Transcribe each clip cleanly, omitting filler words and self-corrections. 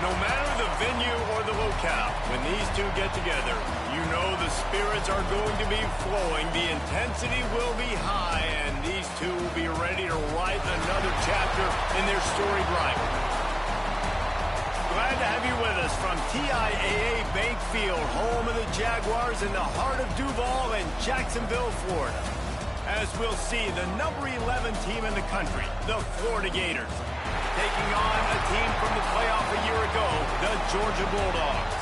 No matter the venue or the locale, when these two get together, you know the spirits are going to be flowing, the intensity will be high, and these two will be ready to write another chapter in their storied rivalry. Glad to have you with us from TIAA Bank Field, home of the Jaguars in the heart of Duval and Jacksonville, Florida. As we'll see, the number 11 team in the country, the Florida Gators, taking on a team from the playoff a year ago, the Georgia Bulldogs.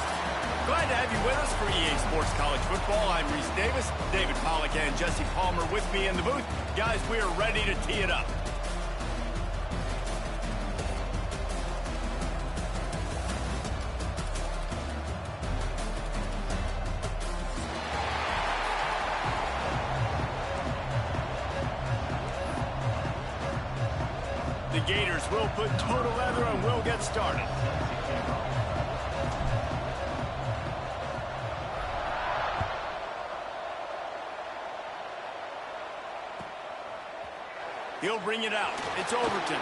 Glad to have you with us for EA Sports College Football. I'm Reese Davis, David Pollack and Jesse Palmer with me in the booth. Guys, we are ready to tee it up. The Gators will put total leather and we'll get started. He'll bring it out. It's Overton.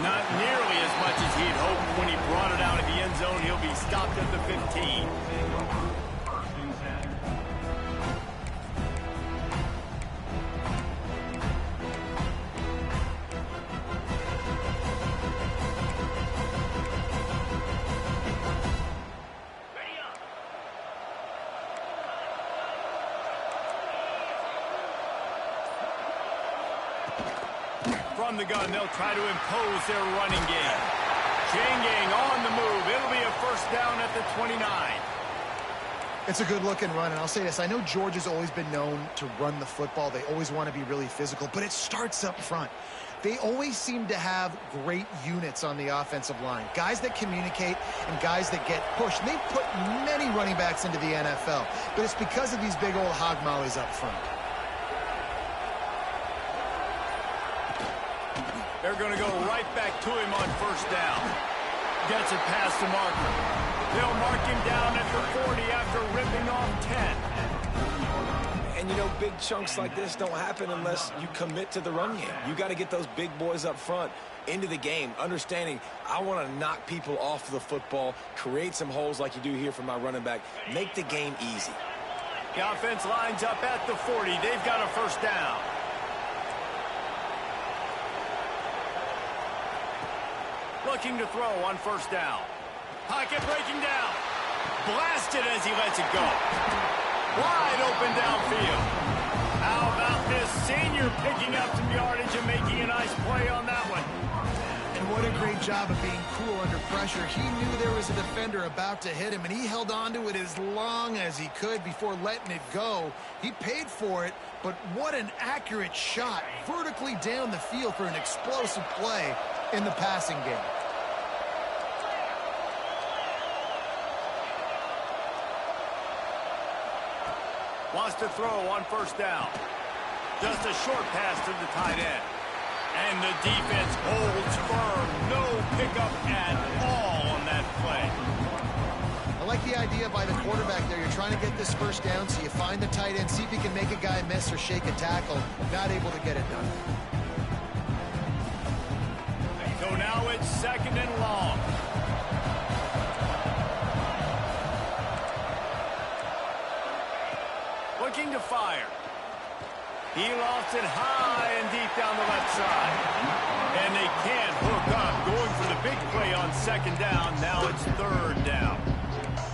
Not nearly as much as he'd hoped when he brought it out of the end zone. He'll be stopped at the 15. From the gun, they'll try to impose their running game. Chain gang on the move. It'll be a first down at the 29. It's a good-looking run, and I'll say this. I know Georgia's always been known to run the football. They always want to be really physical, but it starts up front. They always seem to have great units on the offensive line, guys that communicate and guys that get pushed. And they've put many running backs into the NFL, but it's because of these big old hog mollies up front. They're going to go right back to him on first down. Gets it past the marker. They'll mark him down at the 40 after ripping off 10. And, you know, big chunks like this don't happen unless you commit to the run game. You got to get those big boys up front into the game, understanding I want to knock people off the football, create some holes like you do here for my running back, make the game easy. The offense lines up at the 40. They've got a first down. Looking to throw on first down. Pocket breaking down. Blasted as he lets it go. Wide open downfield. How about this senior picking up some yardage and making a nice play on that one? And what a great job of being cool under pressure. He knew there was a defender about to hit him, and he held on to it as long as he could before letting it go. He paid for it, but what an accurate shot vertically down the field for an explosive play in the passing game. Wants to throw on first down. Just a short pass to the tight end. And the defense holds firm. No pickup at all on that play. I like the idea by the quarterback there. You're trying to get this first down, so you find the tight end, see if you can make a guy miss or shake a tackle. Not able to get it done. So now it's second and long. Looking to fire. He lofts it high and deep down the left side. And they can't hook up. Going for the big play on second down. Now it's third down.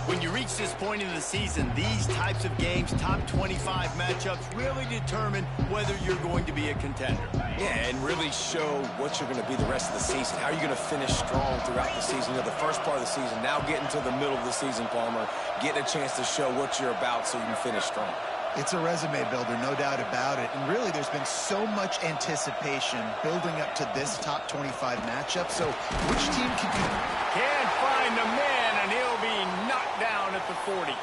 When you reach this point in the season, these types of games, top 25 matchups, really determine whether you're going to be a contender. Yeah, and really show what you're going to be the rest of the season. How are you going to finish strong throughout the season? You know, the first part of the season, now getting to the middle of the season, Palmer, getting a chance to show what you're about so you can finish strong. It's a resume builder, no doubt about it. And really, there's been so much anticipation building up to this top 25 matchup. So which team can you... Can't find the man, and he'll be knocked down at the 40.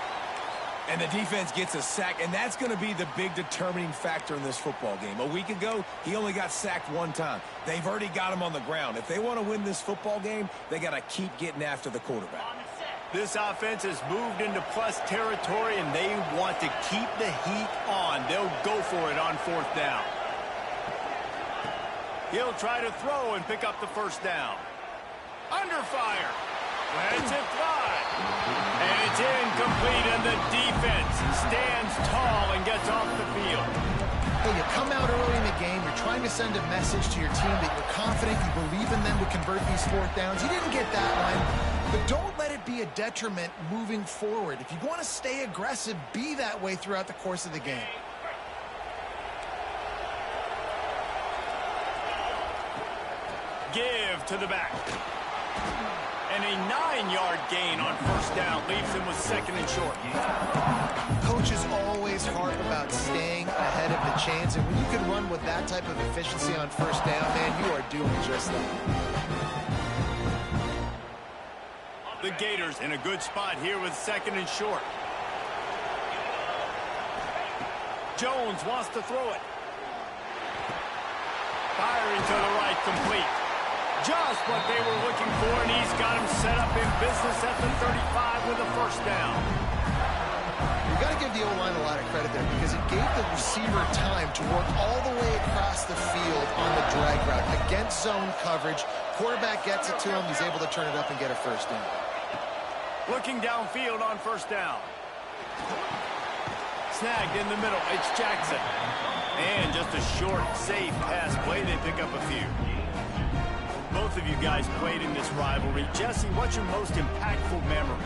And the defense gets a sack, and that's going to be the big determining factor in this football game. A week ago, he only got sacked one time. They've already got him on the ground. If they want to win this football game, they got to keep getting after the quarterback. This offense has moved into plus territory, and they want to keep the heat on. They'll go for it on fourth down. He'll try to throw and pick up the first down. Under fire. Lets it fly. And it's incomplete, and the defense stands tall and gets off the field. Hey, you come out early in the game, you're trying to send a message to your team that you're confident, you believe in them to convert these fourth downs. You didn't get that one, but don't let it be a detriment moving forward. If you want to stay aggressive, be that way throughout the course of the game. Give to the back. And a 9-yard gain on first down leaves him with second and short. Coaches always harp about staying ahead of the chains, and when you can run with that type of efficiency on first down, man, you are doing just that. The Gators in a good spot here with second and short. Jones wants to throw it. Firing to the right, complete. Just what they were looking for, and he's got him set up in business at the 35 with a first down. You've got to give the O-line a lot of credit there because it gave the receiver time to work all the way across the field on the drag route. Against zone coverage, quarterback gets it to him, he's able to turn it up and get a first down. Looking downfield on first down. Snagged in the middle, it's Jackson. And just a short, safe pass play, they pick up a few. Both of you guys played in this rivalry. Jesse, what's your most impactful memory?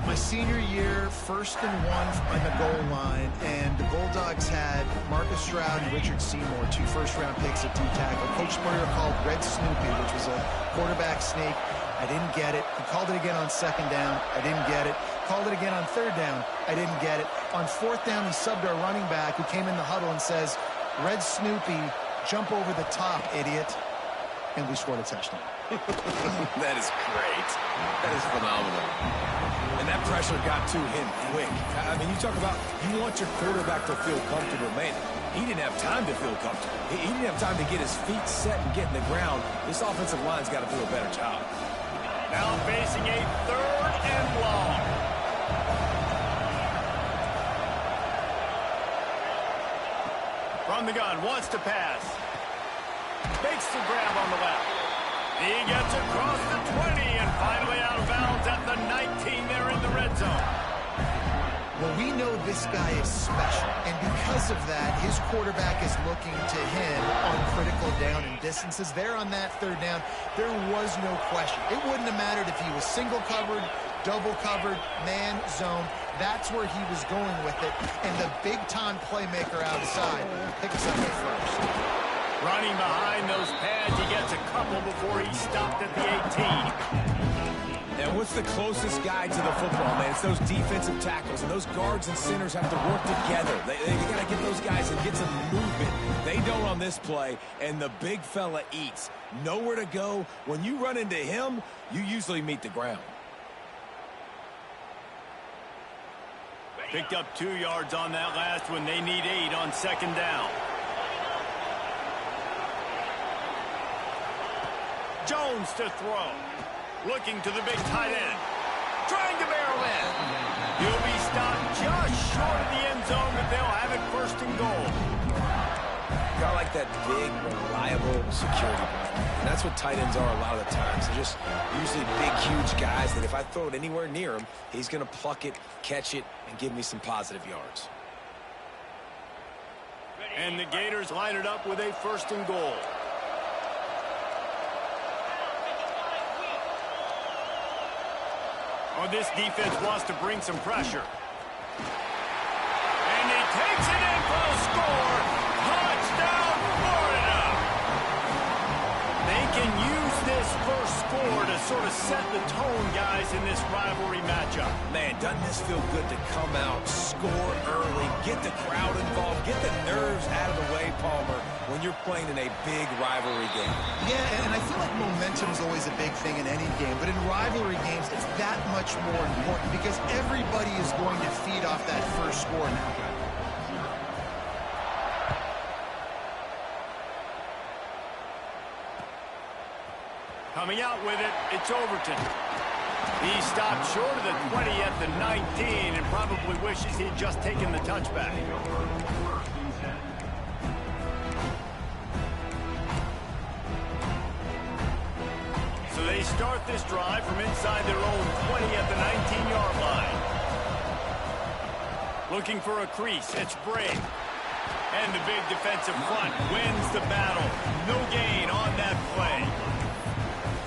My senior year, 1st and 1 on the goal line, and the Bulldogs had Marcus Stroud and Richard Seymour, 2 first-round picks at D-tackle. Coach Spurrier called Red Snoopy, which was a quarterback sneak. I didn't get it. He called it again on 2nd down. I didn't get it. Called it again on 3rd down. I didn't get it. On 4th down, he subbed our running back who came in the huddle and says, Red Snoopy, jump over the top, idiot. And we scored a touchdown. That is great. That is phenomenal. And that pressure got to him quick. I mean, you talk about you want your quarterback to feel comfortable. Man, he didn't have time to feel comfortable. He didn't have time to get his feet set and get in the ground. This offensive line's got to do a better job. Now facing a 3rd and long. From the gun, wants to pass. Makes the grab on the left. He gets across the 20 and finally out of bounds at the 19 there in the red zone. Well, we know this guy is special, and because of that, his quarterback is looking to him on critical down and distances. There on that 3rd down, there was no question. It wouldn't have mattered if he was single covered, double covered, man, zone. That's where he was going with it, and the big-time playmaker outside picks up the first. Running behind those pads, he gets a couple before he stopped at the 18. And what's the closest guy to the football, man? It's those defensive tackles, and those guards and centers have to work together. They got to get those guys and get some movement. They don't on this play, and the big fella eats. Nowhere to go. When you run into him, you usually meet the ground. Picked up 2 yards on that last one. They need 8 on 2nd down. Jones to throw. Looking to the big tight end. Trying to barrel in. He'll be stopped just short of the end zone, but they'll have it 1st and goal. Got like that big, reliable security blanket. And that's what tight ends are a lot of the times. They're just usually big, huge guys that if I throw it anywhere near him, he's going to pluck it, catch it, and give me some positive yards. And the Gators line it up with a 1st and goal. Oh, this defense wants to bring some pressure. And he takes it in for the score. Touchdown, Florida! They can use this first score to sort of set the tone, guys, in this rivalry matchup. Man, doesn't this feel good to come out, score early, get the crowd involved, get the nerves out of the way, Palmer, when you're playing in a big rivalry game. Yeah, and I feel like momentum is always a big thing in any game, but in rivalry games, it's that much more important because everybody is going to feed off that first score now. Coming out with it, it's Overton. He stopped short of the 20 at the 19 and probably wishes he'd just taken the touchback. So they start this this drive from inside their own 20 at the 19-yard line. Looking for a crease. It's Bray. And the big defensive front wins the battle. No gain on that play.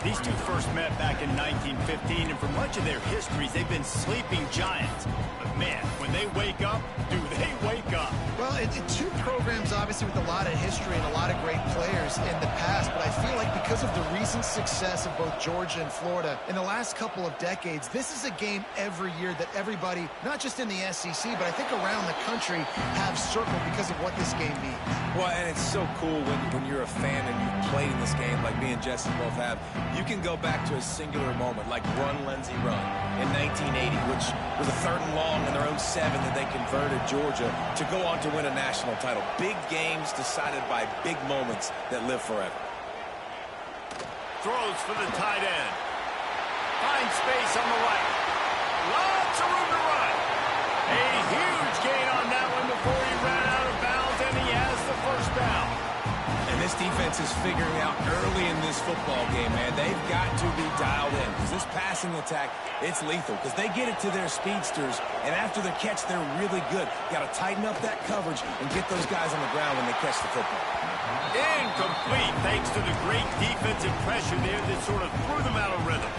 These two first met back in 1915, and for much of their histories, they've been sleeping giants. But, man, when they wake up, do they wake up? Well, two programs, obviously, with a lot of history and a lot of great players in the past, but I feel like because of the recent success of both Georgia and Florida in the last couple of decades, this is a game every year that everybody, not just in the SEC, but I think around the country, have circled because of what this game means. Well, and it's so cool when you're a fan and you've played in this game like me and Jesse both have. You can go back to a singular moment like Run, Lindsey, Run in 1980, which was a 3rd and long in their own 7 that they converted Georgia to go on to win a national title. Big games decided by big moments that live forever. Throws for the tight end. Finds space on the right. Lots of room to run. A huge gain on that one before he ran out of bounds, and he has the first down. And this defense is figuring out early in this football game, man. They've got to be dialed in because this passing attack, it's lethal because they get it to their speedsters, and after the catch, they're really good. Got to tighten up that coverage and get those guys on the ground when they catch the football. Incomplete, thanks to the great defensive pressure there that sort of threw them out of rhythm.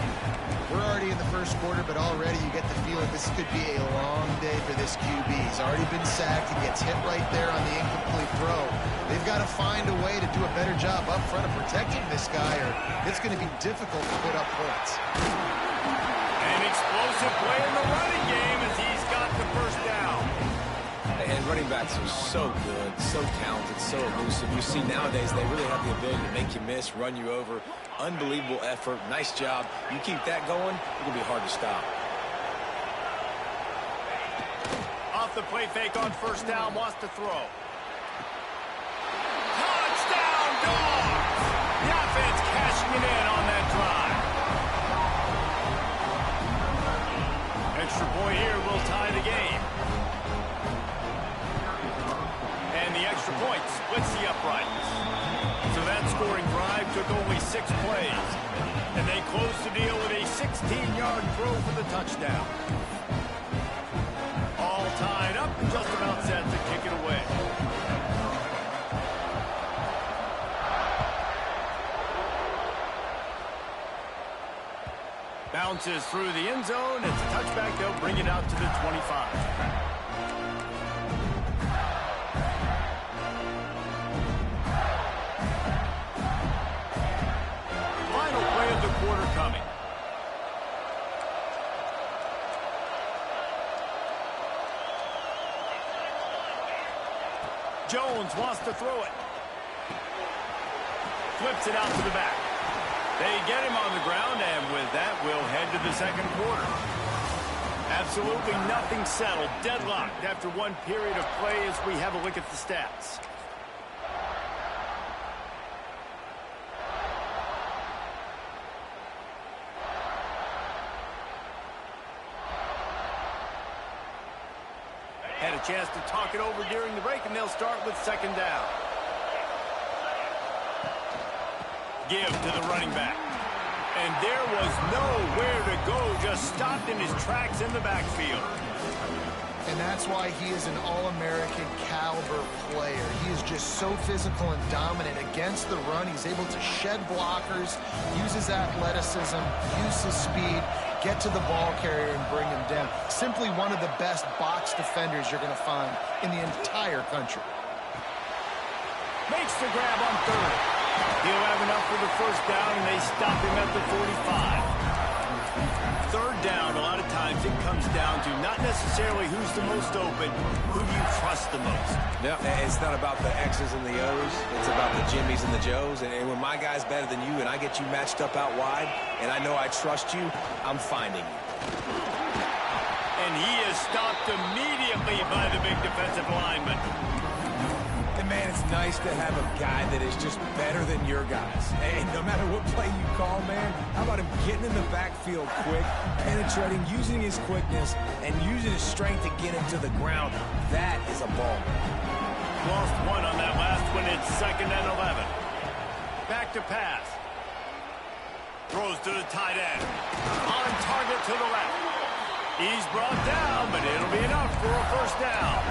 We're already in the first quarter, but already you get the feeling this could be a long day for this QB. He's already been sacked. He gets hit right there on the incomplete throw. They've got to find a way to do a better job up front of protecting this guy, or it's going to be difficult to put up points. An explosive play in the running game as he's got the first down. And running backs are so good, so talented, so elusive. You see nowadays they really have the ability to make you miss, run you over. Unbelievable effort. Nice job. You keep that going, it'll be hard to stop. Off the play fake on first down, wants to throw. Touchdown, Dogs! The offense cashing it in on that drive. Extra point here will tie the game. And the extra point splits the uprights. So that scoring drive took only 6 plays. And they closed the deal with a 16-yard throw for the touchdown. All tied up and just about set to kick it away. Bounces through the end zone. It's a touchback. They'll bring it out to the 25. Quarter coming. Jones wants to throw it. Flips it out to the back. They get him on the ground, and with that, we'll head to the second quarter. Absolutely nothing settled. Deadlocked after one period of play as we have a look at the stats. Had a chance to talk it over during the break, and they'll start with second down. Give to the running back. And there was nowhere to go, just stopped in his tracks in the backfield. And that's why he is an All-American caliber player. He is just so physical and dominant against the run. He's able to shed blockers, use his athleticism, use his speed, get to the ball carrier and bring him down. Simply one of the best box defenders you're going to find in the entire country. Makes the grab on third. He'll have enough for the first down, and they stop him at the 45. Third down, a lot of times it comes down to not necessarily who's the most open, who do you trust the most. Yeah, it's not about the X's and the O's. It's about the Jimmies and the Joes. And when my guy's better than you and I get you matched up out wide and I know I trust you, I'm finding you. And he is stopped immediately by the big defensive lineman. And, man, it's nice to have a guy that is just better than your guys. And no matter what play you call, man, how about him getting in the backfield quick, penetrating, using his quickness, and using his strength to get him to the ground? That is a ball. Lost one on that last one. It's 2nd and 11. Back to pass. Throws to the tight end. On target to the left. He's brought down, but it'll be enough for a first down.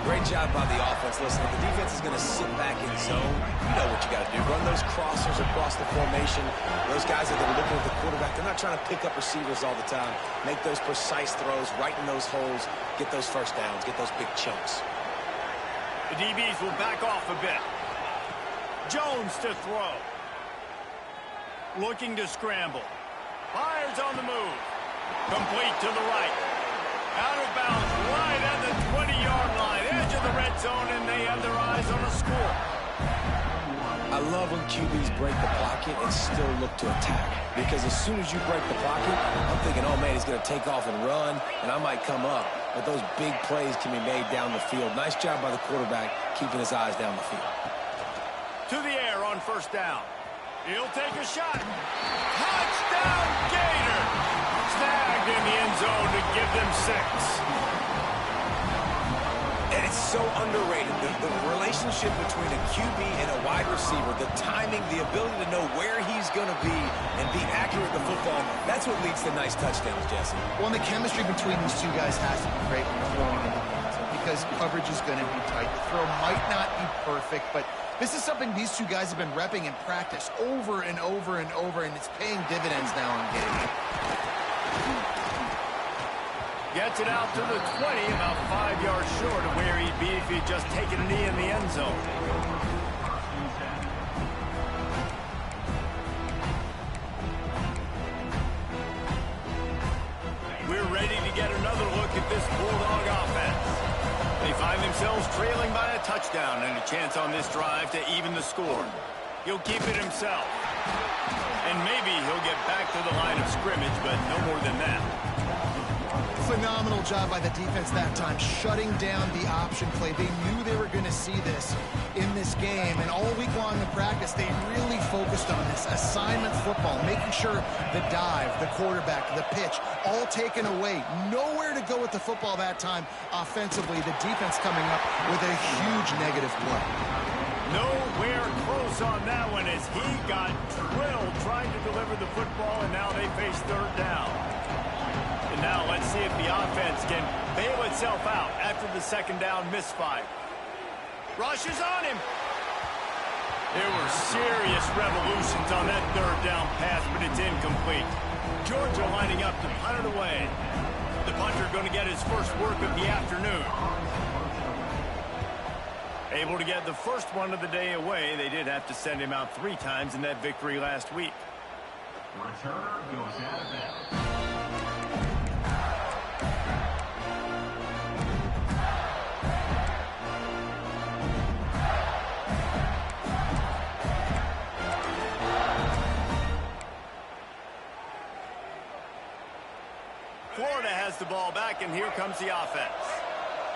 Great job by the offense. Listen, if the defense is going to sit back in zone, you know what you got to do. Run those crossers across the formation. Those guys that are looking at the quarterback, they're not trying to pick up receivers all the time. Make those precise throws right in those holes. Get those first downs. Get those big chunks. The DBs will back off a bit. Jones to throw. Looking to scramble. Fires on the move. Complete to the right. Out of bounds right at the 20-yard line. Edge of the red zone, and they have their eyes on a score. I love when QBs break the pocket and still look to attack. Because as soon as you break the pocket, I'm thinking, oh, man, he's going to take off and run, and I might come up. But those big plays can be made down the field. Nice job by the quarterback keeping his eyes down the field. To the air on first down. He'll take a shot. Touchdown, Gator! Snagged in the end zone to give them 6. And it's so underrated. The relationship between a QB and a wide receiver, the timing, the ability to know where he's going to be and be accurate with the football, that's what leads to nice touchdowns, Jesse. Well, and the chemistry between these two guys has to be great when you're throwing into the end zone because coverage is going to be tight. The throw might not be perfect, but this is something these two guys have been repping in practice over and over and over, and it's paying dividends now in games. Gets it out to the 20, about 5 yards short of where he'd be if he'd just taken a knee in the end zone. We're ready to get another look at this Bulldog offense. They find themselves trailing by a touchdown and a chance on this drive to even the score. He'll keep it himself. And maybe he'll get back to the line of scrimmage, but no more than that. Phenomenal job by the defense that time, shutting down the option play. They knew they were going to see this in this game, and all week long in practice, they really focused on this assignment football, making sure the dive, the quarterback, the pitch, all taken away. Nowhere to go with the football that time offensively. The defense coming up with a huge negative play. Nowhere close on that one as he got drilled trying to deliver the football, and now they face third down. And now let's see if the offense can bail itself out after the second down misfire. Rushes on him. There were serious revolutions on that third down pass, but it's incomplete. Georgia lining up to punt it away. The punter going to get his first work of the afternoon. Able to get the first one of the day away. They did have to send him out 3 times in that victory last week. Returner goes out of bounds. Florida has the ball back, and here comes the offense.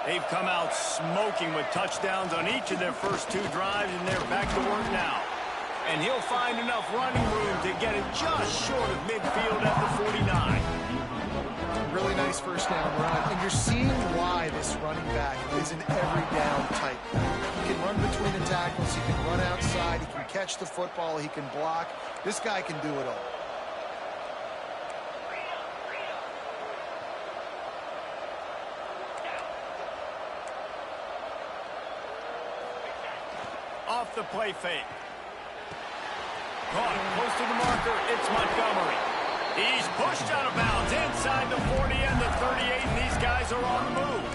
They've come out smoking with touchdowns on each of their first 2 drives, and they're back to work now. And he'll find enough running room to get it just short of midfield at the 49. Really nice first down run, and you're seeing why this running back is an every down type. He can run between the tackles, he can run outside, he can catch the football, he can block. This guy can do it all. Off the play fake. Caught close to the marker. It's Montgomery. He's pushed out of bounds inside the 40 and the 38, and these guys are on the move.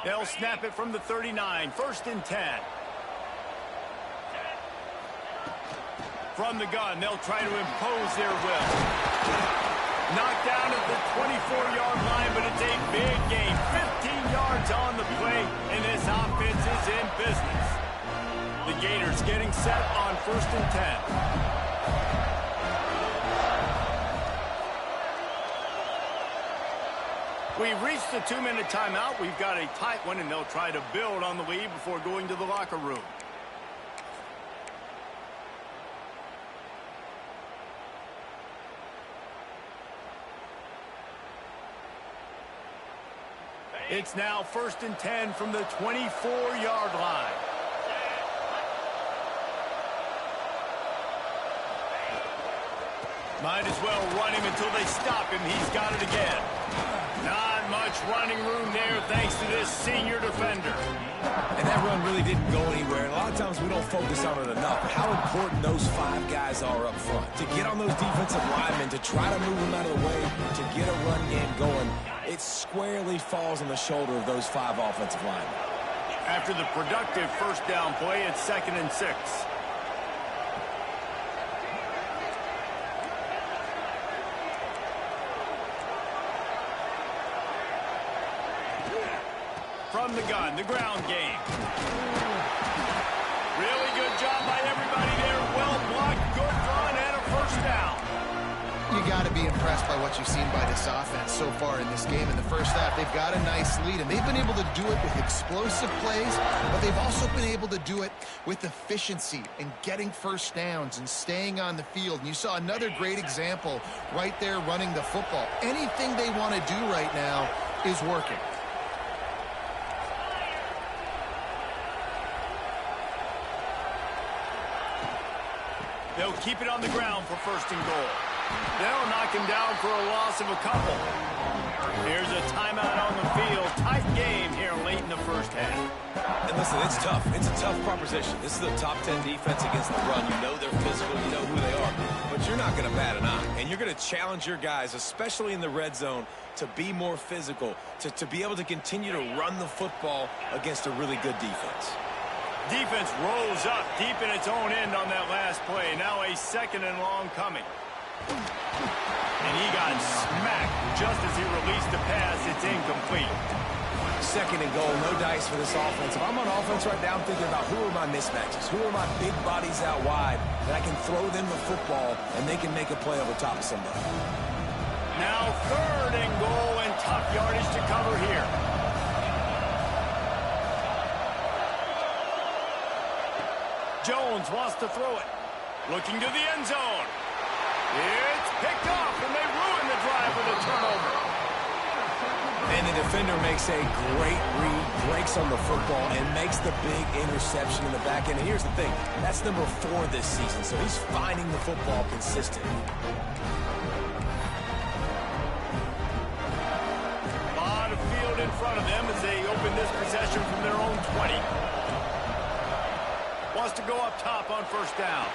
They'll snap it from the 39. 1st and 10. From the gun, they'll try to impose their will. Knocked down at the 24-yard line, but it's a big gain. 15 yards on the play, and this offense is in business. The Gators getting set on 1st and 10. We've reached the 2-minute timeout. We've got a tight one, and they'll try to build on the lead before going to the locker room. It's now 1st and 10 from the 24-yard line. Might as well run him until they stop him. He's got it again. Not much running room there thanks to this senior defender. And that run really didn't go anywhere. And a lot of times we don't focus on it enough. How important those 5 guys are up front. To get on those defensive linemen, to try to move them out of the way, to get a run game going, it squarely falls on the shoulder of those 5 offensive linemen. After the productive first down play, it's 2nd and 6. From the gun, the ground game. Really good job by everybody there. Well blocked, good run, and a first down. You got to be impressed by what you've seen by this offense so far in this game. In the first half, they've got a nice lead, and they've been able to do it with explosive plays, but they've also been able to do it with efficiency and getting first downs and staying on the field. And you saw another great example right there running the football. Anything they want to do right now is working. They'll keep it on the ground for 1st and goal. They'll knock him down for a loss of a couple. Here's a timeout on the field. Tight game here late in the first half. And listen, it's tough. It's a tough proposition. This is a top 10 defense against the run. You know they're physical. You know who they are. But you're not going to bat an eye. And you're going to challenge your guys, especially in the red zone, to be more physical, to be able to continue to run the football against a really good defense. Defense rolls up deep in its own end on that last play. Now a 2nd and long coming. And he got smacked just as he released the pass. It's incomplete. 2nd and goal, no dice for this offense. If I'm on offense right now, I'm thinking about who are my mismatches? Who are my big bodies out wide that I can throw them the football and they can make a play over top of somebody? Now 3rd and goal and tough yardage to cover here. Jones wants to throw it. Looking to the end zone. It's picked off, and they ruin the drive with a turnover. And the defender makes a great read, breaks on the football, and makes the big interception in the back end. And here's the thing. That's number 4 this season, so he's finding the football consistently. A lot of field in front of them as they open this possession from their own 20. Wants to go up top on 1st down.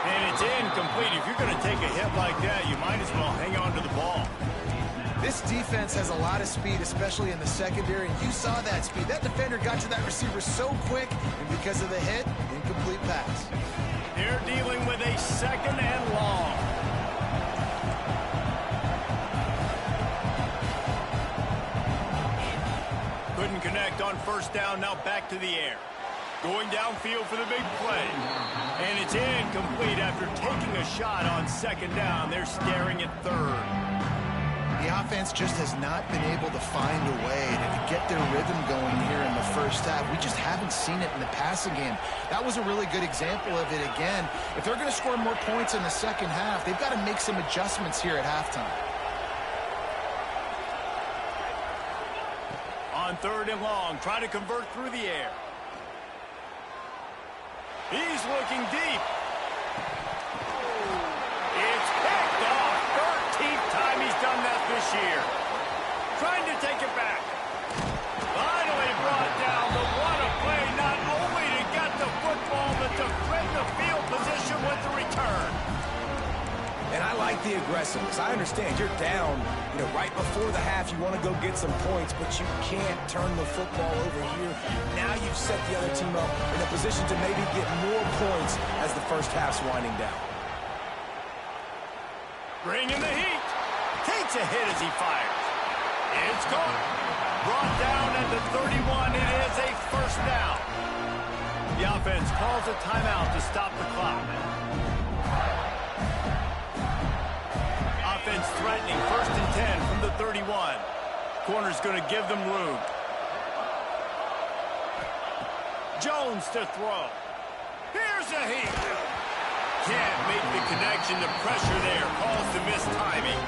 And it's incomplete. If you're going to take a hit like that, you might as well hang on to the ball. This defense has a lot of speed, especially in the secondary, and you saw that speed. That defender got to that receiver so quick, and because of the hit, incomplete pass. They're dealing with a 2nd and long. Couldn't connect on 1st down, now back to the air. Going downfield for the big play. And it's incomplete after taking a shot on 2nd down. They're staring at 3rd. The offense just has not been able to find a way to get their rhythm going here in the first half. We just haven't seen it in the passing game. That was a really good example of it again. If they're going to score more points in the second half, they've got to make some adjustments here at halftime. On 3rd and long, trying to convert through the air. He's looking deep. It's picked off. 13th time he's done that this year. Trying to take it back. Finally brought down, but what a play. Not only to get the football, but to threaten the field position with the return. And I like the aggressiveness. I understand you're down, right before the half. You want to go get some points, but you can't turn the football over here. Now you've set the other team up in a position to maybe get more points as the first half's winding down. Bringing the heat. Takes a hit as he fires. It's caught. Brought down at the 31. It is a 1st down. The offense calls a timeout to stop the clock. Offense threatening 1st and 10 from the 31. Corner's going to give them room. Jones to throw. Here's a heat. can't make the connection. The pressure there calls the missed timing.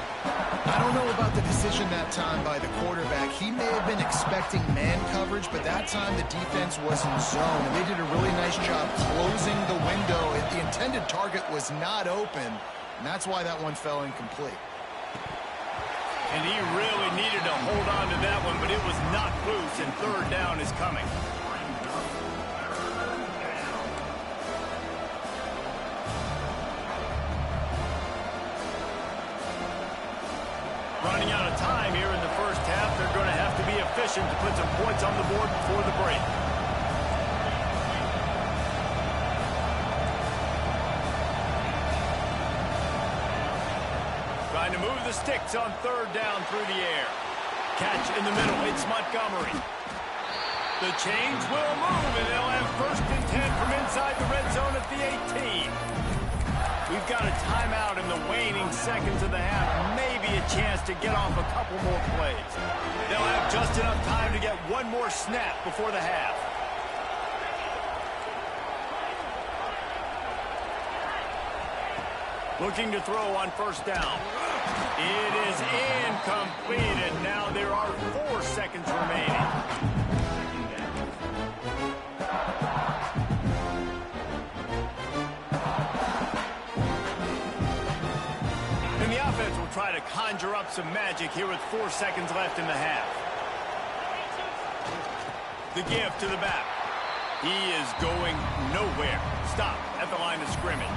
I don't know about the decision that time by the quarterback. He may have been expecting man coverage, but that time the defense was in zone, and they did a really nice job closing the window. The intended target was not open, and that's why that one fell incomplete. And he really needed to hold on to that one, but it was knocked loose, and third down is coming. Running out of time here in the first half. They're going to have to be efficient to put some points on the board before the break. Trying to move the sticks on third down through the air. Catch in the middle. It's Montgomery. The chains will move, and they'll have first and 10 from inside the red zone at the 18. We've got a timeout in the waning seconds of the half. Maybe a chance to get off a couple more plays. They'll have just enough time to get one more snap before the half. Looking to throw on first down. It is incomplete, and now there are 4 seconds remaining. And the offense will try to conjure up some magic here with 4 seconds left in the half. The give to the back. He is going nowhere. Stop at the line of scrimmage.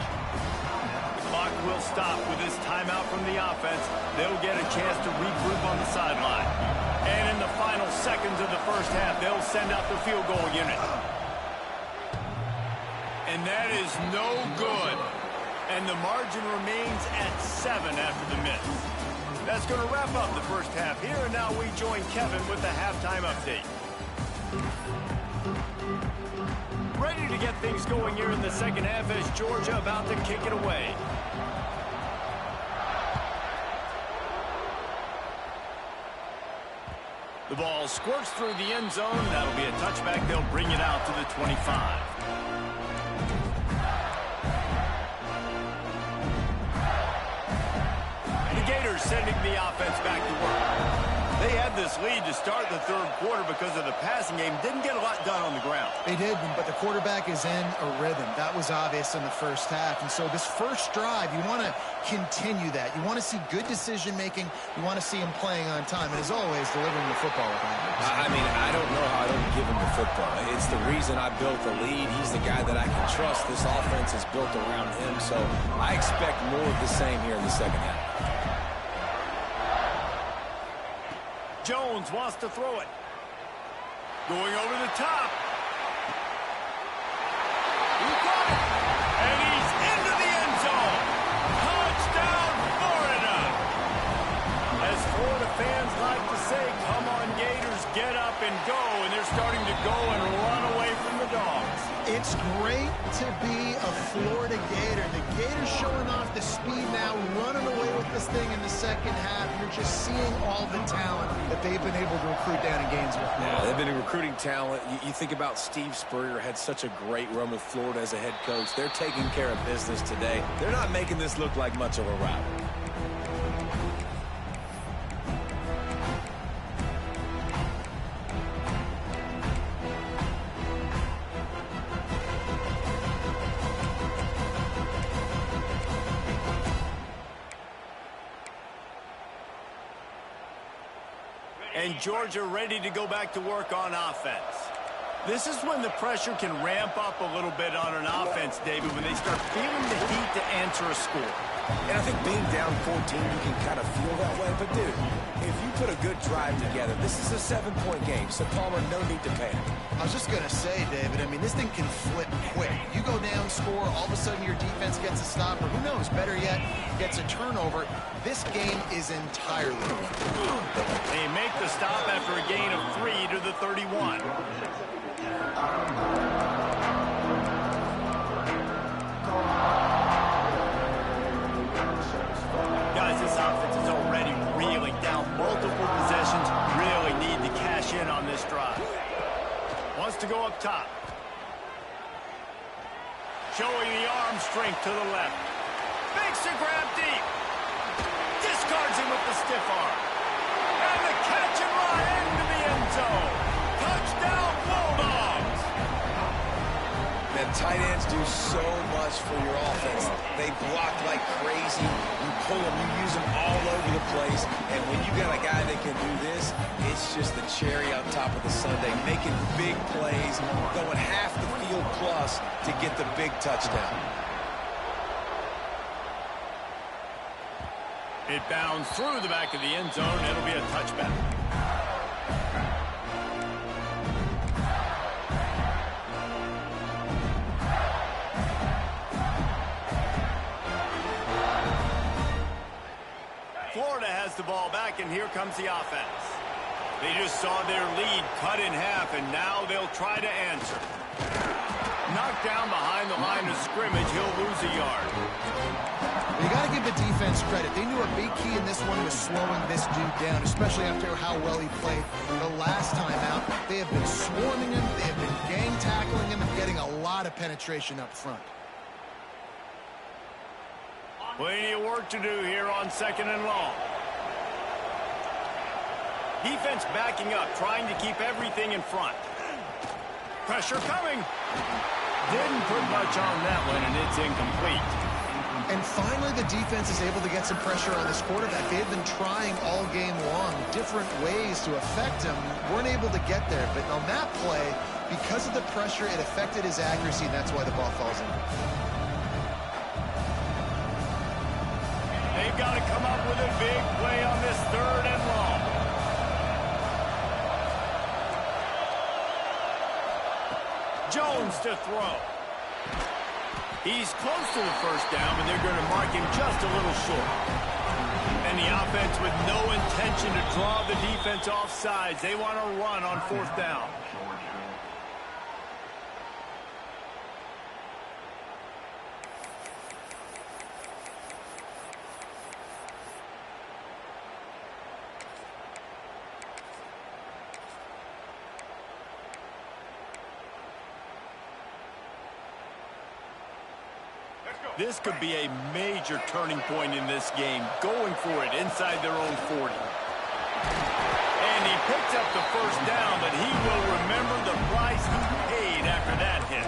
Clock will stop with this timeout from the offense. They'll get a chance to regroup on the sideline. And in the final seconds of the first half, they'll send out the field goal unit. And that is no good. And the margin remains at 7 after the miss. That's going to wrap up the first half here. And now we join Kevin with the halftime update. Ready to get things going here in the second half as Georgia about to kick it away. The ball squirts through the end zone. That'll be a touchback. They'll bring it out to the 25. The Gators sending the offense back to work. They had this lead to start the third quarter because of the passing game. Didn't get a lot done on the ground. They did, but the quarterback is in a rhythm. That was obvious in the first half. And so this first drive, you want to continue that. You want to see good decision-making. You want to see him playing on time. And as always, delivering the football with accuracy. I mean, I don't know how I don't give him the football. It's the reason I built the lead. He's the guy that I can trust. This offense is built around him. So I expect more of the same here in the second half. Jones wants to throw it. Going over the top. He got it. And he's into the end zone. Touchdown, Florida. As Florida fans like to say, come on, Gators, get up and go. And they're starting to go and run away from the Dogs. It's great to be a Florida Gator. The Gators showing off the speed now, running away with this thing in the second half. You're just seeing all the talent that they've been able to recruit down in Gainesville. Yeah, they've been recruiting talent. You think about Steve Spurrier, had such a great run with Florida as a head coach. They're taking care of business today. They're not making this look like much of a rival. And Georgia ready to go back to work on offense. This is when the pressure can ramp up a little bit on an offense, David, when they start feeling the heat to answer a score. And I think being down 14, you can kind of feel that way. But, dude, if you put a good drive together, this is a 7-point game. So, Palmer, no need to panic. I was just going to say, David, I mean, this thing can flip quick. You go down, score, all of a sudden your defense gets a stop, or who knows, better yet, gets a turnover. This game is entirely over. They make the stop after a gain of 3 to the 31. Guys, this offense is already reeling down multiple possessions. Really need to cash in on this drive. Wants to go up top. showing the arm strength to the left. Makes a grab deep. Discards him with the stiff arm. And the catch and run into the end zone. Touchdown, Bulldogs. Man, tight ends do so much for your offense. They block like crazy. You pull them, you use them all over the place. And when you got a guy that can do this, it's just the cherry on top of the sundae. Making big plays, going half the field plus to get the big touchdown. It bounds through the back of the end zone. It'll be a touchback. Florida has the ball back, and here comes the offense. They just saw their lead cut in half, and now they'll try to answer. Knocked down behind the line of scrimmage, he'll lose a yard. You got to give the defense credit. They knew a big key in this one was slowing this dude down, especially after how well he played the last time out. They have been swarming him, they have been gang tackling him, and getting a lot of penetration up front. Plenty of work to do here on 2nd and long. Defense backing up, trying to keep everything in front. Pressure coming. Didn't put much on that one, and it's incomplete. And finally, the defense is able to get some pressure on this quarterback. They've been trying all game long different ways to affect him. Weren't able to get there, but on that play, because of the pressure, it affected his accuracy, and that's why the ball falls in. They've got to come up with a big play on this 3rd and long. Jones to throw. He's close to the first down, but they're going to mark him just a little short. And the offense with no intention to draw the defense off sides. They want to run on 4th down. This could be a major turning point in this game, going for it inside their own 40. And he picks up the first down, but he will remember the price he paid after that hit.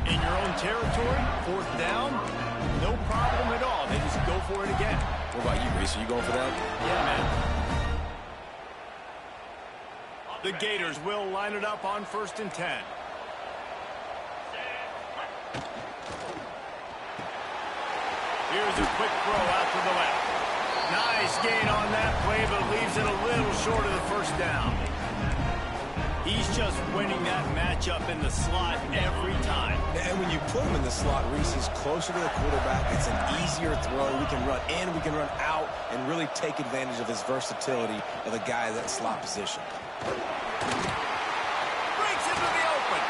In your own territory, 4th down, no problem at all. They just go for it again. What about you, Reese? Are you going for that? Yeah, man. The Gators will line it up on 1st and 10. Here's a quick throw out to the left. Nice gain on that play, but leaves it a little short of the first down. He's just winning that matchup in the slot every time. And when you put him in the slot, Reese, he's closer to the quarterback. It's an easier throw. We can run in, we can run out, and really take advantage of his versatility of the guy in that slot position. Breaks into the open.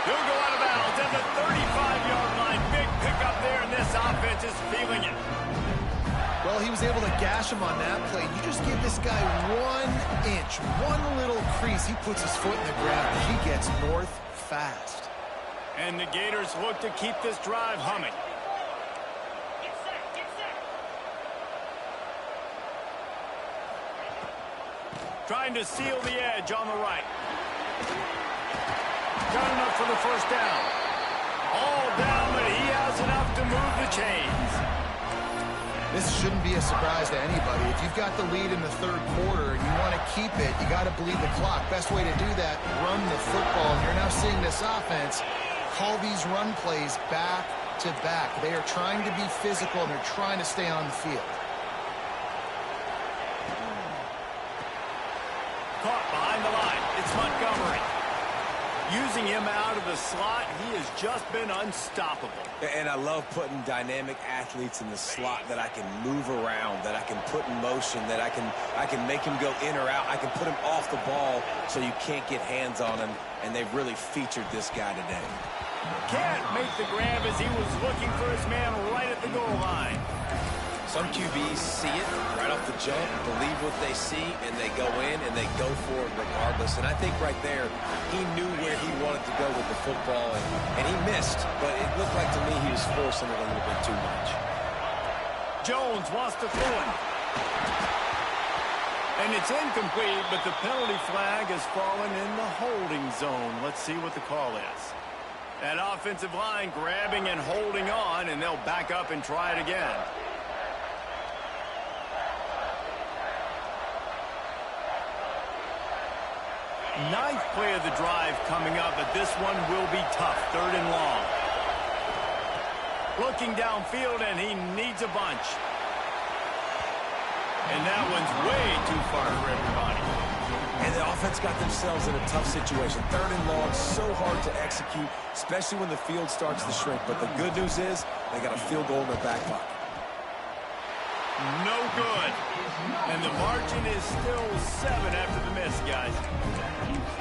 He'll go out of bounds at the 35-yard line. Big pickup there, and this offense is feeling it. Well, he was able to gash him on that play. You just give this guy 1 inch, one little crease, he puts his foot in the ground, and he gets north fast. And the Gators look to keep this drive humming. Trying to seal the edge on the right. Got enough for the first down. All down, but he has enough to move the chains. This shouldn't be a surprise to anybody. If you've got the lead in the 3rd quarter and you want to keep it, you got to bleed the clock. Best way to do that, run the football. And you're now seeing this offense call these run plays back to back. They are trying to be physical, and they're trying to stay on the field. Caught behind the line. It's Montgomery. Using him out of the slot, he has just been unstoppable. And I love putting dynamic athletes in the slot that I can move around, that I can put in motion, that I can make him go in or out. I can put him off the ball so you can't get hands on him, and they've really featured this guy today. Can't make the grab as he was looking for his man right at the goal line. Some QBs see it right off the jump, believe what they see, and they go in and they go for it regardless. And I think right there, he knew where he wanted to go with the football, and he missed. But it looked like to me he was forcing it a little bit too much. Jones wants to throw it. And it's incomplete, but the penalty flag has fallen in the holding zone. Let's see what the call is. That offensive line grabbing and holding on, and they'll back up and try it again. Ninth play of the drive coming up, but this one will be tough. 3rd and long. Looking downfield, and he needs a bunch. And that one's way too far for everybody. And the offense got themselves in a tough situation. 3rd and long, so hard to execute, especially when the field starts to shrink. But the good news is they got a field goal in their back pocket. No good. And the margin is still 7 after the miss, guys.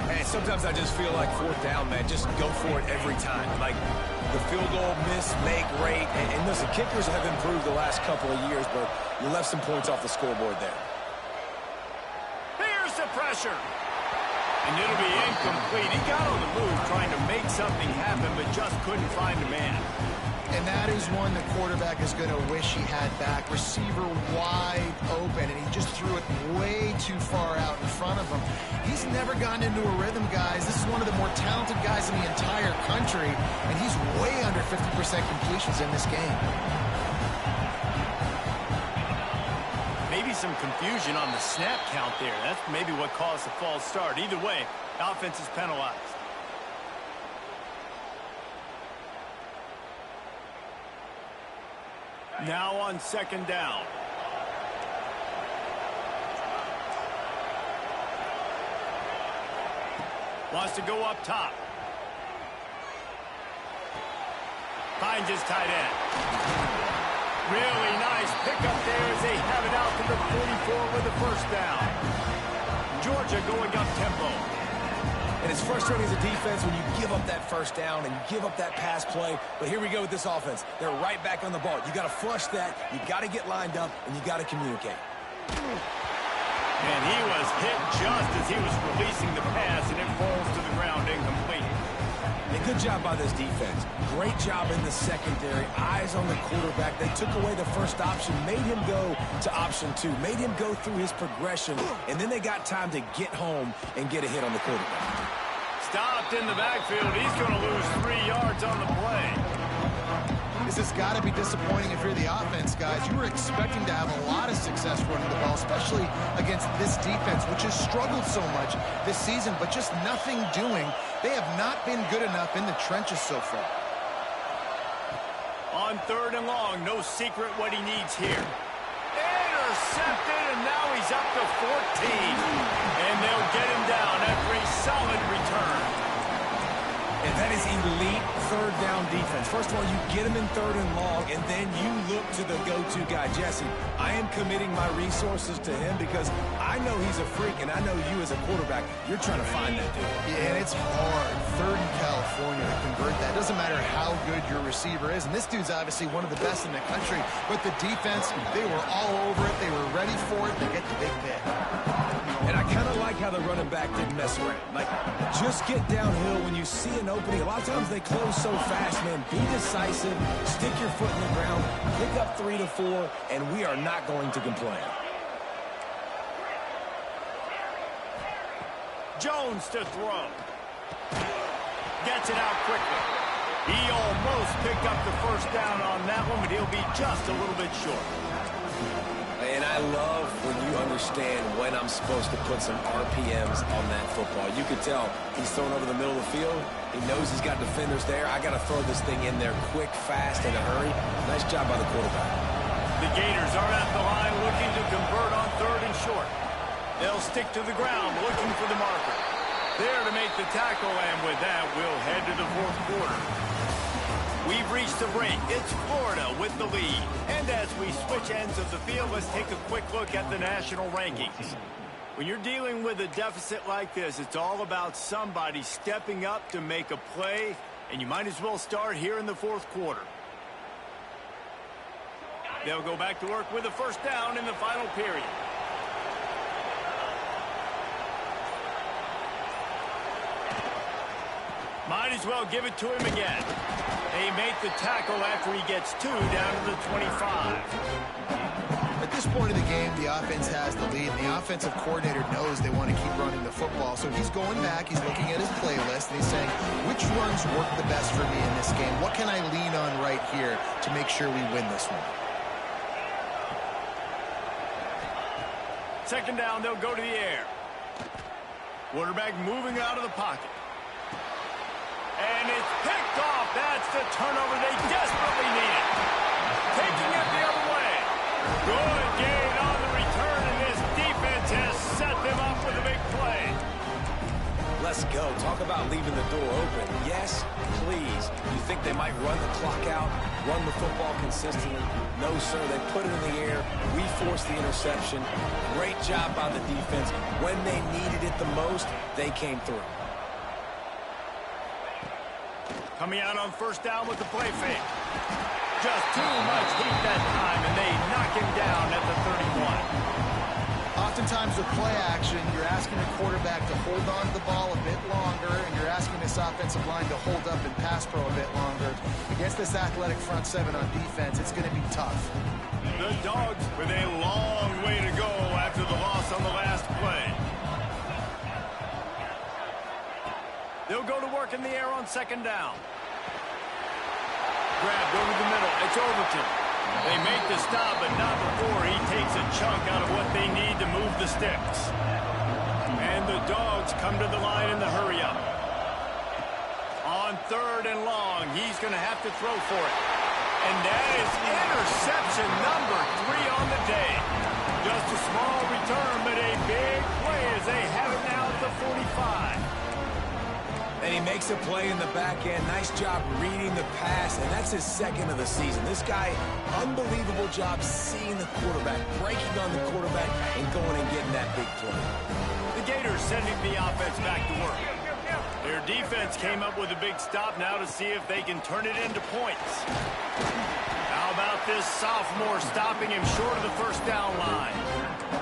Hey, sometimes I just feel like 4th down, man. Just go for it every time. Like the field goal, miss, make, rate. And listen, kickers have improved the last couple of years, but you left some points off the scoreboard there. Here's the pressure. And it'll be incomplete. He got on the move trying to make something happen, but just couldn't find a man. And that is one the quarterback is going to wish he had back. Receiver wide open, and he just threw it way too far out in front of him. He's never gotten into a rhythm, guys. This is one of the more talented guys in the entire country, and he's way under 50% completions in this game. Maybe some confusion on the snap count there. That's maybe what caused the false start. Either way, offense is penalized. Now on 2nd down. Wants to go up top. Finds his tight end. Really nice pickup there as they have it out to the 44 with the 1st down. Georgia going up tempo. And it's frustrating as a defense when you give up that 1st down and you give up that pass play. But here we go with this offense. They're right back on the ball. You got to flush that. You got to get lined up, and you got to communicate. And he was hit just as he was releasing the pass, and it falls to the ground incomplete. A good job by this defense. Great job in the secondary. Eyes on the quarterback. They took away the 1st option, made him go to option 2, made him go through his progression, and then they got time to get home and get a hit on the quarterback. Stopped in the backfield. He's going to lose 3 yards on the play. This has got to be disappointing if you're the offense, guys. You were expecting to have a lot of success running the ball, especially against this defense, which has struggled so much this season, but just nothing doing. They have not been good enough in the trenches so far. On 3rd and long, no secret what he needs here. Intercepted, and now he's up to 14. And they'll get him down after a solid return. And that is elite 3rd down defense. First of all, you get him in 3rd and long, and then you look to the go-to guy, Jesse. I am committing my resources to him because I know he's a freak, and I know you as a quarterback, you're trying to find that dude. Yeah, and it's hard, 3rd in California, to convert that. It doesn't matter how good your receiver is, and this dude's obviously one of the best in the country, but the defense, they were all over it. They were ready for it. They get the big hit. And I kind of like how the running back didn't mess around. Like, just get downhill when you see an opening. A lot of times they close so fast, man. Be decisive, stick your foot in the ground, pick up 3 to 4, and we are not going to complain. Jones to throw. Gets it out quickly. He almost picked up the 1st down on that one, but he'll be just a little bit short. And I love when you understand when I'm supposed to put some RPMs on that football. You could tell he's throwing over the middle of the field. He knows he's got defenders there. I got to throw this thing in there quick, fast, in a hurry. Nice job by the quarterback. The Gators are at the line looking to convert on 3rd and short. They'll stick to the ground looking for the marker. There to make the tackle, and with that, we'll head to the 4th quarter. We've reached the break. It's Florida with the lead. And as we switch ends of the field, let's take a quick look at the national rankings. When you're dealing with a deficit like this, it's all about somebody stepping up to make a play, and you might as well start here in the 4th quarter. They'll go back to work with a first down in the final period. Might as well give it to him again. They make the tackle after he gets 2 down to the 25. At this point of the game, the offense has the lead, and the offensive coordinator knows they want to keep running the football. So he's going back, he's looking at his playlist, and he's saying, which runs work the best for me in this game? What can I lean on right here to make sure we win this one? Second down, they'll go to the air. Quarterback moving out of the pocket. And it's picked off. That's the turnover they desperately needed. Taking it the other way. Good gain on the return, and this defense has set them up with a big play. Let's go. Talk about leaving the door open. Yes, please. You think they might run the clock out, run the football consistently? No, sir. They put it in the air. We forced the interception. Great job by the defense. When they needed it the most, they came through. Coming out on first down with the play fake. Just too much heat that time, and they knock him down at the 31. Oftentimes with play action, you're asking a quarterback to hold on to the ball a bit longer, and you're asking this offensive line to hold up and pass pro a bit longer. Against this athletic front seven on defense, it's going to be tough. The Dogs with a long way to go after the loss on the last play. They'll go to work in the air on second down. Grabbed over the middle. It's Overton. They make the stop, but not before he takes a chunk out of what they need to move the sticks. And the Dogs come to the line in the hurry-up. On third and long, he's going to have to throw for it. And that is interception number 3 on the day. Just a small return, but a big play as they have it now at the 45. And he makes a play in the back end. Nice job reading the pass, and that's his second of the season. This guy, unbelievable job seeing the quarterback, breaking on the quarterback, and going and getting that big play. The Gators sending the offense back to work. Their defense came up with a big stop now to see if they can turn it into points. How about this sophomore stopping him short of the first down line?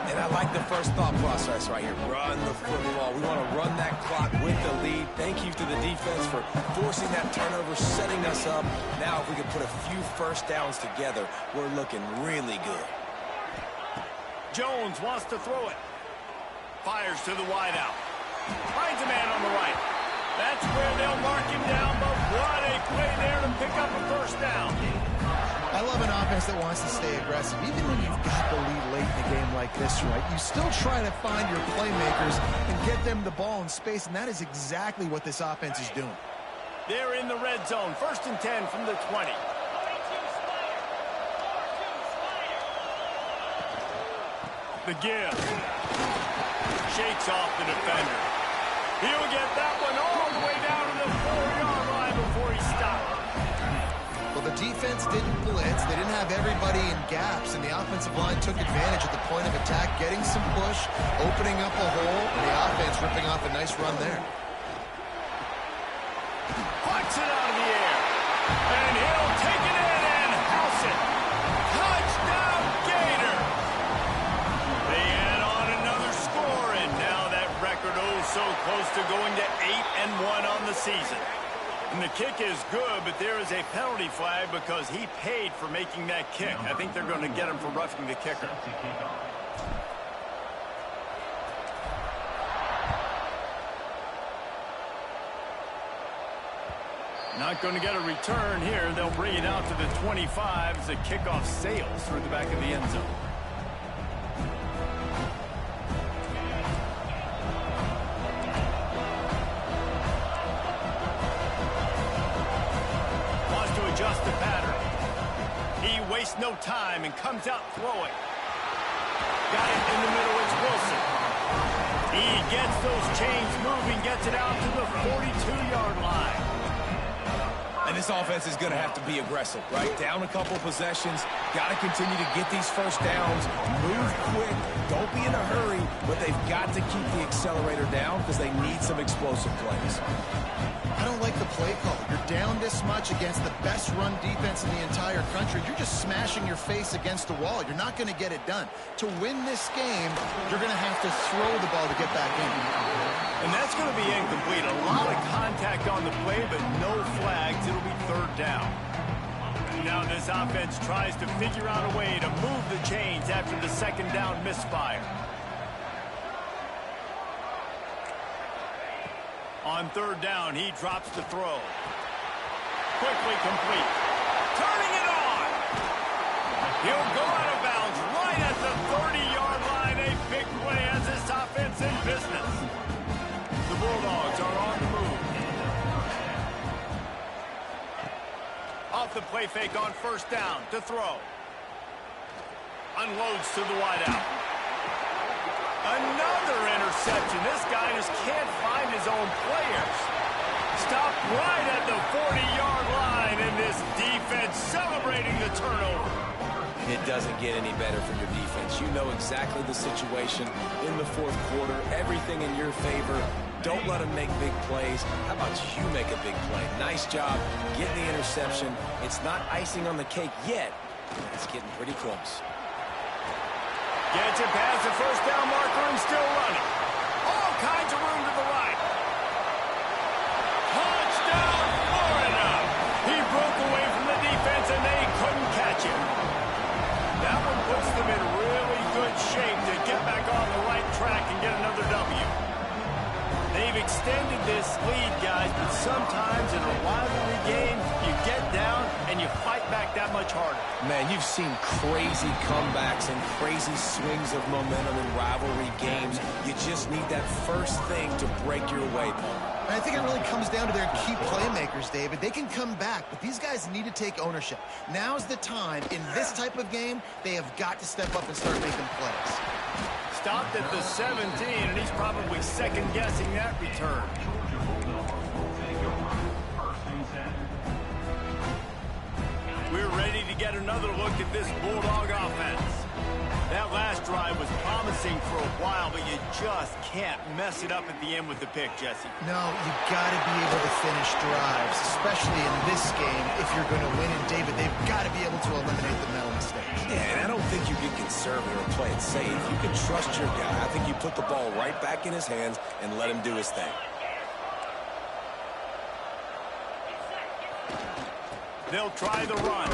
And I like the first thought process right here. Run the football. We want to run that clock with the lead. Thank you to the defense for forcing that turnover, setting us up. Now if we can put a few first downs together, we're looking really good. Jones wants to throw it. Fires to the wideout. Finds a man on the right. That's where they'll mark him down, but what a play there to pick up a first down. I love an offense that wants to stay aggressive. Even when you've got the lead late in a game like this, right, you still try to find your playmakers and get them the ball in space, and that is exactly what this offense is doing. They're in the red zone. First and 10 from the 20. The give. Shakes off the defender. He'll get that one all the way down to the 4-yard line before he stopped. Well, the defense didn't blitz. They didn't have everybody in gaps, and the offensive line took advantage at the point of attack, getting some push, opening up a hole, and the offense ripping off a nice run there. Puts it out of the air, and he'll take it in and house it. Touchdown, Gator! They add on another score, and now that record so close to going to 8-1 on the season. And the kick is good, but there is a penalty flag because he paid for making that kick. I think they're going to get him for roughing the kicker. Not going to get a return here. They'll bring it out to the 25 as the kickoff sails through the back of the end zone. Adjust the pattern. He wastes no time and comes out throwing. Got it in the middle. It's Wilson. He gets those chains moving, gets it out to the 42-yard line. And this offense is going to have to be aggressive, right? Down a couple possessions. Got to continue to get these first downs. Move quick. Don't be in a hurry, but they've got to keep the accelerator down because they need some explosive plays. I don't like the play call. You're down this much against the best run defense in the entire country, you're just smashing your face against the wall. You're not going to get it done. To win this game, you're going to have to throw the ball to get back in. And that's going to be incomplete. A lot of contact on the play, but no flags. It'll be third down. Now this offense tries to figure out a way to move the chains after the second down misfire. On third down, he drops the throw. Quickly complete. Turning it on. He'll go out of bounds right at the 30-yard line. A big play as this offense in business. The Bulldogs are on the move. Off the play fake on first down to throw. Unloads to the wideout. Another interception. This guy just can't find his own players. Stopped right at the 40-yard line, and this defense celebrating the turnover. It doesn't get any better from your defense. You know exactly the situation in the fourth quarter. Everything in your favor. Don't let them make big plays. How about you make a big play? Nice job getting the interception. It's not icing on the cake yet. It's getting pretty close. Gets it past the first down marker and still running. All kinds of room to the right. Touchdown, Florida! He broke away from the defense and they couldn't catch him. That one puts them in really good shape to get back on the right track and get another W. They've extended this lead, guys, but sometimes in a rivalry game, you get down and you fight back that much harder. Man, you've seen crazy comebacks and crazy swings of momentum in rivalry games. You just need that first thing to break your way, Palmer. And I think it really comes down to their key playmakers, David. They can come back, but these guys need to take ownership. Now's the time. In this type of game, they have got to step up and start making plays. Stopped at the 17, and he's probably second-guessing that return. We're ready to get another look at this Bulldog offense. That last drive was promising for a while, but you just can't mess it up at the end with the pick, Jesse. No, you got to be able to finish drives, especially in this game if you're going to win. And, David, they've got to be able to eliminate the mental mistakes. Yeah, and I don't think you get conservative or play it safe. You can trust your guy. I think you put the ball right back in his hands and let him do his thing. They'll try the run.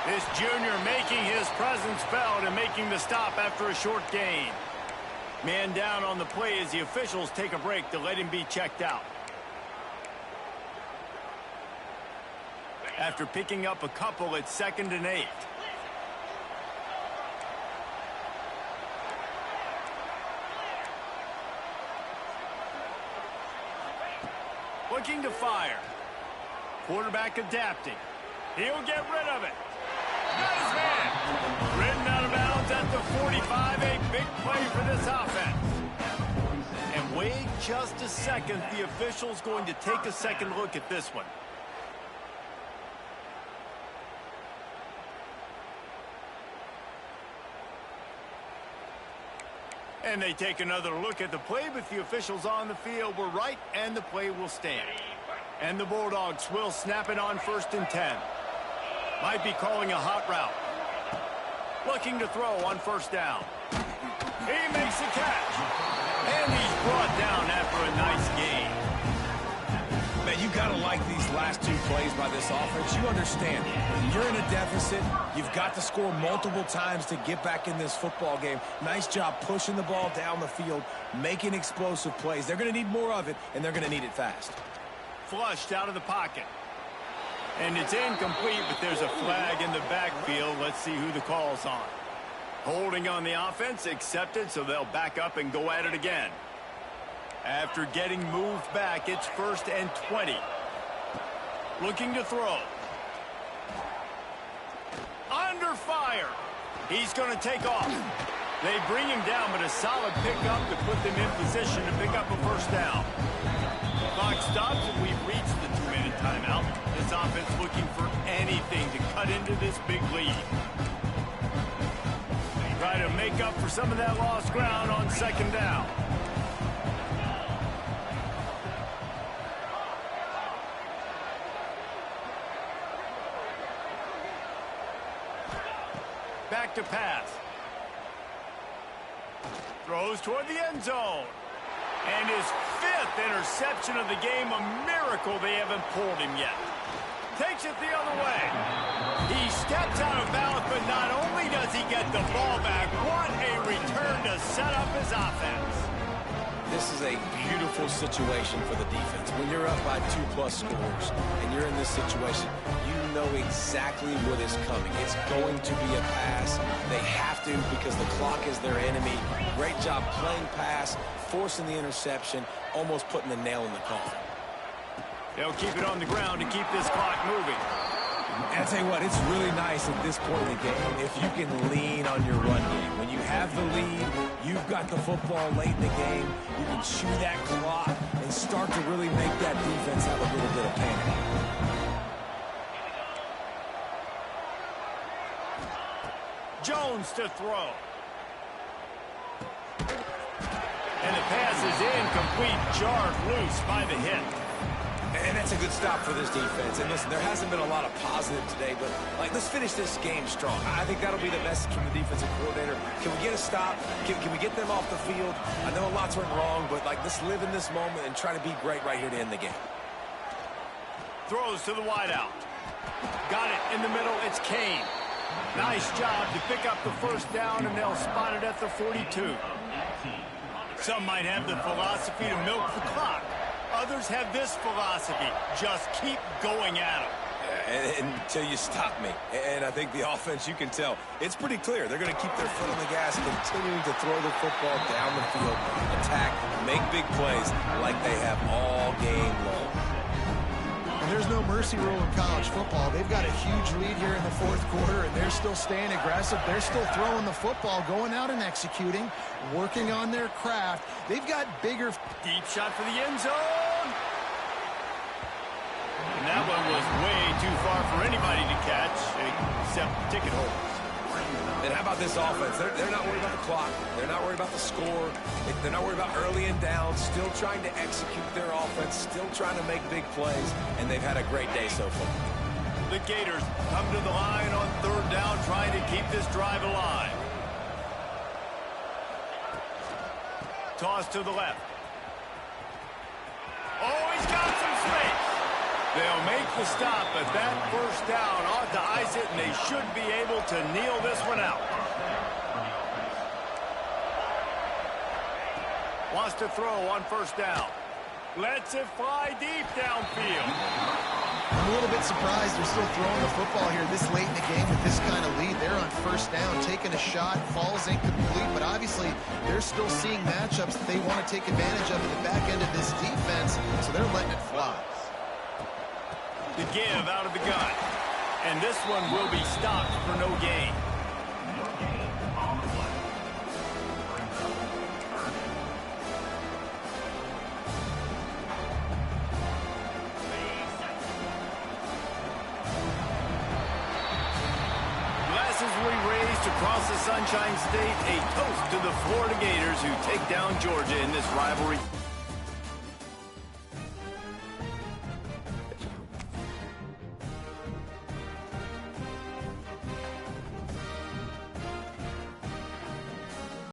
This junior making his presence felt and making the stop after a short gain. Man down on the play as the officials take a break to let him be checked out. After picking up a couple, it's 2nd and 8. Looking to fire. Quarterback adapting. He'll get rid of it. Got his man. Ridden out of bounds at the 45. A big play for this offense. And wait just a second. The official's going to take a second look at this one. And they take another look at the play, but the officials on the field were right, and the play will stand. And the Bulldogs will snap it on 1st and 10. Might be calling a hot route. Looking to throw on 1st down. He makes the catch. And he's brought down after a nice gain. Man, you got to like these last two plays by this offense. You understand, when you're in a deficit, you've got to score multiple times to get back in this football game. Nice job pushing the ball down the field, making explosive plays. They're going to need more of it, and they're going to need it fast. Flushed out of the pocket. And it's incomplete, but there's a flag in the backfield. Let's see who the call's on. Holding on the offense, accepted, so they'll back up and go at it again. After getting moved back, it's 1st and 20. Looking to throw. Under fire. He's going to take off. They bring him down, but a solid pickup to put them in position to pick up a 1st down. Clock stops, and we've reached the 2-minute timeout. This offense looking for anything to cut into this big lead. Try to make up for some of that lost ground on 2nd down. back to pass. Throws toward the end zone. And his 5th interception of the game, a miracle they haven't pulled him yet. Takes it the other way. He steps out of bounds, but not only does he get the ball back, what a return to set up his offense. This is a beautiful situation for the defense. When you're up by 2+ scores and you're in this situation, you know exactly what is coming. It's going to be a pass. They have to because the clock is their enemy. Great job playing pass, forcing the interception, almost putting the nail in the coffin. They'll keep it on the ground to keep this clock moving. And I'll tell you what, it's really nice at this point in the game if you can lean on your run game. When you have the lead, you've got the football late in the game, you can chew that clock and start to really make that defense have a little bit of panic. Jones to throw. And the pass is incomplete, jarred loose by the hit. And that's a good stop for this defense. And listen, there hasn't been a lot of positive today, but let's finish this game strong. I think that'll be the message from the defensive coordinator. Can we get a stop? Can we get them off the field? I know a lot's went wrong, but let's live in this moment and try to be great right here to end the game. Throws to the wideout. Got it in the middle. It's Kane. Nice job to pick up the first down, and they'll spot it at the 42. Some might have the philosophy to milk the clock. Others have this philosophy. Just keep going at them. Until you stop me. And I think the offense, you can tell, it's pretty clear. They're going to keep their foot on the gas, continuing to throw the football down the field, attack, make big plays like they have all game long. And there's no mercy rule in college football. They've got a huge lead here in the 4th quarter, and they're still staying aggressive. They're still throwing the football, going out and executing, working on their craft. They've got bigger... Deep shot for the end zone. And that one was way too far for anybody to catch, except ticket holders. And how about this offense? They're not worried about the clock. They're not worried about the score. They're not worried about early and down. Still trying to execute their offense. Still trying to make big plays. And they've had a great day so far. The Gators come to the line on 3rd down, trying to keep this drive alive. Toss to the left. Oh, he's got some space. They'll make the stop, but that first down ought to ice it, and they should be able to kneel this one out. Wants to throw on 1st down. Lets it fly deep downfield. I'm a little bit surprised they're still throwing the football here this late in the game with this kind of lead. They're on 1st down, taking a shot, falls incomplete, but obviously they're still seeing matchups that they want to take advantage of in the back end of this defense, so they're letting it fly. The give out of the gun. And this one will be stopped for no gain. Glasses will be raised across the Sunshine State, a toast to the Florida Gators who take down Georgia in this rivalry.